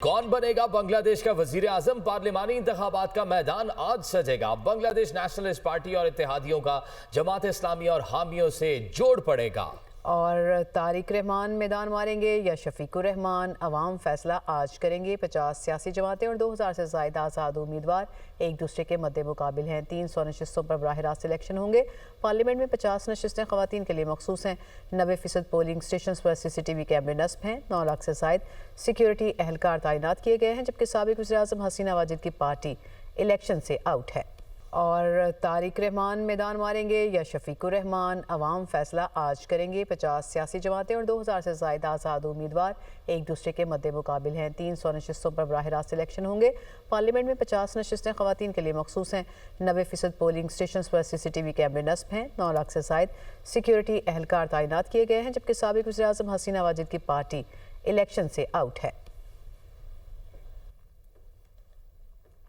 कौन बनेगा बांग्लादेश का वजीर आजम? पार्लिमानी इंतखाबात का मैदान आज सजेगा। बांग्लादेश नेशनलिस्ट पार्टी और इत्तेहादियों का जमात इस्लामी और हामियों से जोड़ पड़ेगा। और तारिक रहमान मैदान मारेंगे या शफीकुर रहमान? अवाम फैसला आज करेंगे। 50 सियासी जमातें और 2000 से ज़ायद आज़ाद उम्मीदवार एक दूसरे के मद्दे मुकाबिल हैं। 300 नशिस्तों पर बराह रास्त इलेक्शन होंगे। पार्लियामेंट में 50 नशिस्तें ख़वातीन के लिए मखसूस हैं। 90% पोलिंग स्टेशन पर CCTV कैमरे नस्ब हैं। 9 लाख से ज़ायद सिक्योरिटी एहलकार तैनात किए गए हैं, जबकि साबिक़ वज़ीर आज़म हसीना वाजिद की पार्टी इलेक्शन से आउट है। और तारिक रहमान मैदान मारेंगे या शफीकुर रहमान? अवाम फैसला आज करेंगे। 50 सियासी जमातें और 2000 से ज़ायद आज़ाद उम्मीदवार एक दूसरे के मद्दे मुकाबिल हैं। 300 नशिस्तों पर बराह रास्त इलेक्शन होंगे। पार्लियामेंट में 50 नशिस्तें ख़वातीन के लिए मखसूस हैं। 90% पोलिंग स्टेशन पर CCTV कैमरे नस्ब हैं। 9 लाख से ज़ायद सिक्योरिटी एहलकार तैनात किए गए हैं, जबकि साबिक़ वज़ीर आज़म हसीना वाजिद की पार्टी इलेक्शन से आउट है।